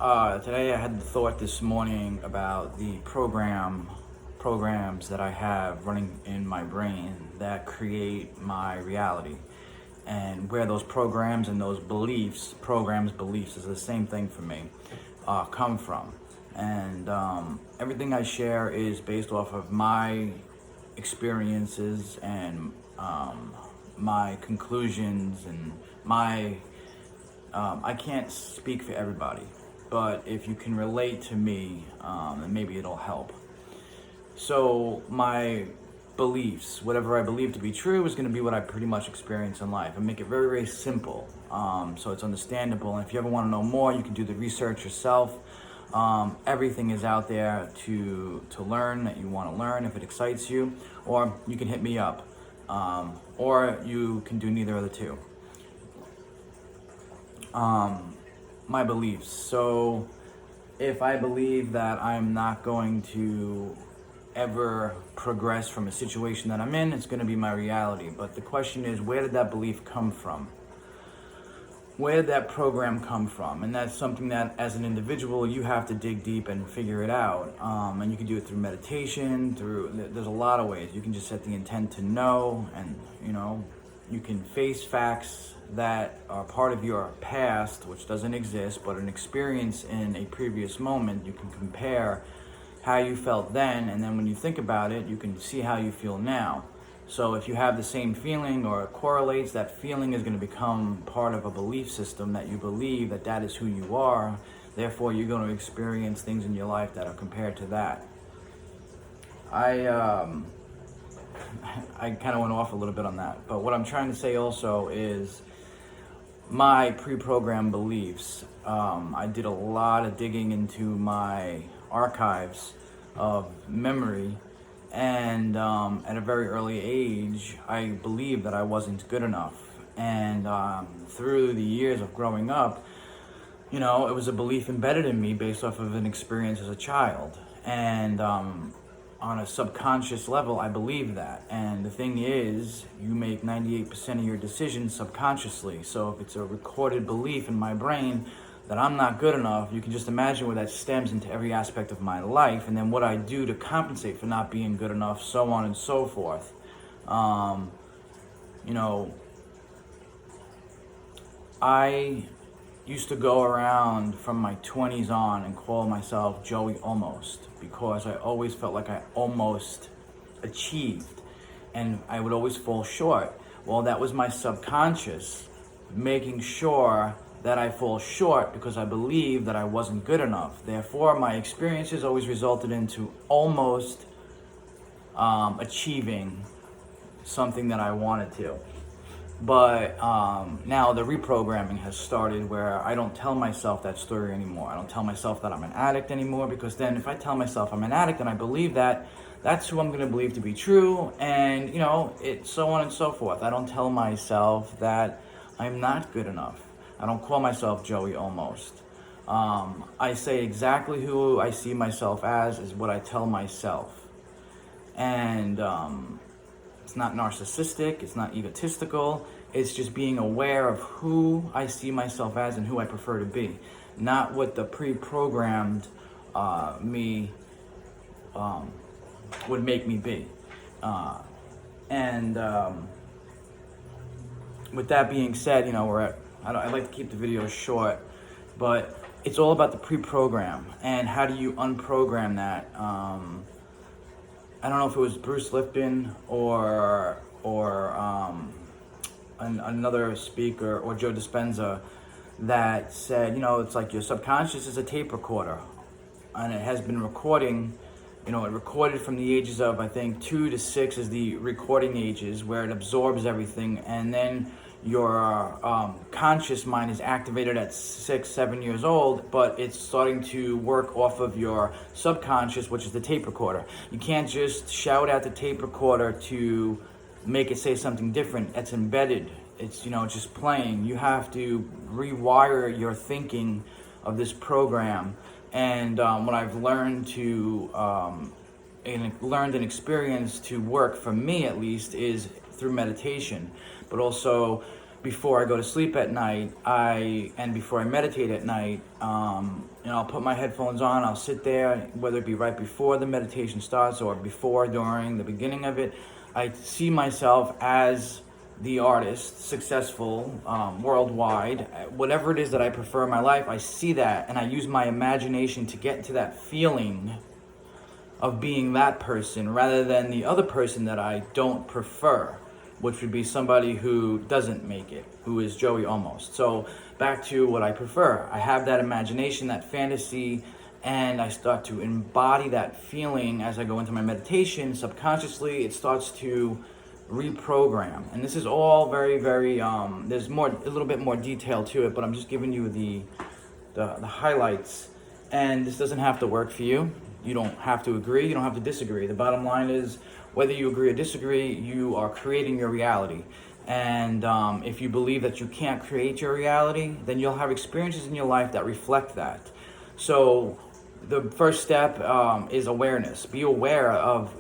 Today I had the thought this morning about the programs that I have running in my brain that create my reality, and where those programs and those beliefs is the same thing for me, come from. And everything I share is based off of my experiences and my conclusions and my I can't speak for everybody, but if you can relate to me, then maybe it'll help. So my beliefs, whatever I believe to be true, is going to be what I pretty much experience in life, and make it very, very simple, so it's understandable. And if you ever want to know more, you can do the research yourself. Everything is out there to learn that you want to learn if it excites you, or you can hit me up, or you can do neither of the two. My beliefs. So if I believe that I'm not going to ever progress from a situation that I'm in, it's going to be my reality. But the question is, where did that belief come from? Where did that program come from? And that's something that, as an individual, you have to dig deep and figure it out. And you can do it through meditation, there's a lot of ways. You can just set the intent to know, and you can face facts that are part of your past, which doesn't exist, but an experience in a previous moment. You can compare how you felt then, and then when you think about it, you can see how you feel now. So if you have the same feeling or it correlates, that feeling is going to become part of a belief system that you believe that is who you are. Therefore, you're going to experience things in your life that are compared to that. I kind of went off a little bit on that, but what I'm trying to say also is my pre-programmed beliefs. I did a lot of digging into my archives of memory, and at a very early age, I believed that I wasn't good enough. And through the years of growing up, it was a belief embedded in me based off of an experience as a child. And on a subconscious level, I believe that. And the thing is, you make 98% of your decisions subconsciously. So if it's a recorded belief in my brain that I'm not good enough, you can just imagine where that stems into every aspect of my life, and then what I do to compensate for not being good enough, so on and so forth. I used to go around from my 20s on and call myself Joey Almost, because I always felt like I almost achieved, and I would always fall short. Well, that was my subconscious making sure that I fall short because I believed that I wasn't good enough. Therefore, my experiences always resulted into almost achieving something that I wanted to. But now the reprogramming has started, where I don't tell myself that story anymore. I don't tell myself that I'm an addict anymore, because then if I tell myself I'm an addict and I believe that, that's who I'm going to believe to be true, and it's so on and so forth. I don't tell myself that I'm not good enough. I don't call myself Joey Almost. I say exactly who I see myself as is what I tell myself. And it's not narcissistic, it's not egotistical, it's just being aware of who I see myself as and who I prefer to be, not what the pre-programmed me would make me be. And with that being said, I like to keep the videos short, but it's all about the pre-program and how do you unprogram that. I don't know if it was Bruce Lipton or another speaker, or Joe Dispenza, that said, it's like your subconscious is a tape recorder, and it has been recording. It recorded from the ages of, I think, 2 to 6 is the recording ages, where it absorbs everything, and then your conscious mind is activated at 6, 7 years old, but it's starting to work off of your subconscious, which is the tape recorder. You can't just shout at the tape recorder to make it say something different. It's embedded. It's just playing. You have to rewire your thinking of this program. And what I've learned and experienced to work, for me at least, is through meditation, but also before I go to sleep at night, and before I meditate at night, I'll put my headphones on, I'll sit there, whether it be right before the meditation starts or before, during, the beginning of it. I see myself as the artist, successful, worldwide, whatever it is that I prefer in my life, I see that, and I use my imagination to get into that feeling of being that person rather than the other person that I don't prefer, which would be somebody who doesn't make it, who is Joey Almost. So back to what I prefer. I have that imagination, that fantasy, and I start to embody that feeling as I go into my meditation. Subconsciously, it starts to reprogram. And this is all very, very, there's a little bit more detail to it, but I'm just giving you the highlights. And this doesn't have to work for you. You don't have to agree, you don't have to disagree. The bottom line is, whether you agree or disagree, you are creating your reality. And if you believe that you can't create your reality, then you'll have experiences in your life that reflect that. So the first step is awareness. Be aware of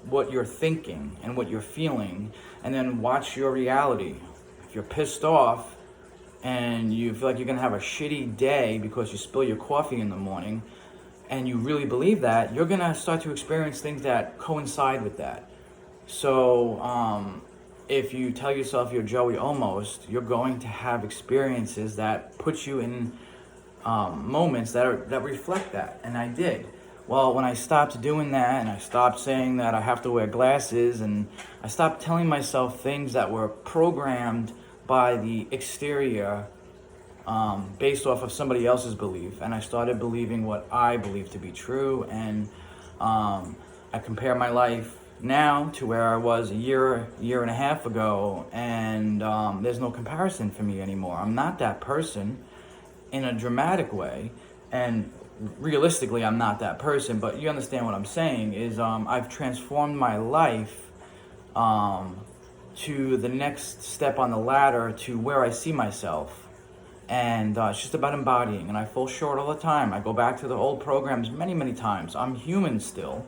what you're thinking and what you're feeling, and then watch your reality. If you're pissed off and you feel like you're gonna have a shitty day because you spill your coffee in the morning, and you really believe that, you're gonna start to experience things that coincide with that. So if you tell yourself you're Joey Almost, you're going to have experiences that put you in moments that reflect that. And I did. Well, when I stopped doing that, and I stopped saying that I have to wear glasses, and I stopped telling myself things that were programmed by the exterior, based off of somebody else's belief, and I started believing what I believe to be true. And I compare my life now to where I was a year and a half ago, and there's no comparison for me anymore. I'm not that person in a dramatic way, and realistically I'm not that person, but you understand what I'm saying is I've transformed my life to the next step on the ladder to where I see myself. And it's just about embodying, and I fall short all the time. I go back to the old programs many, many times. I'm human still,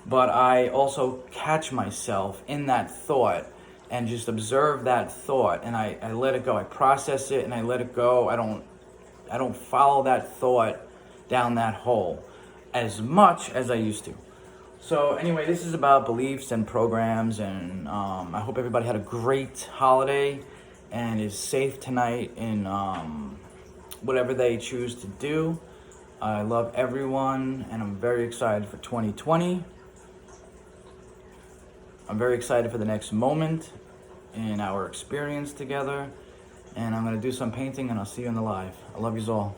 but I also catch myself in that thought and just observe that thought, and I let it go. I process it and I let it go. I don't follow that thought down that hole as much as I used to. So anyway, this is about beliefs and programs, and I hope everybody had a great holiday and is safe tonight in whatever they choose to do. I love everyone, and I'm very excited for 2020. I'm very excited for the next moment in our experience together, and I'm going to do some painting, and I'll see you in the live. I love yous all.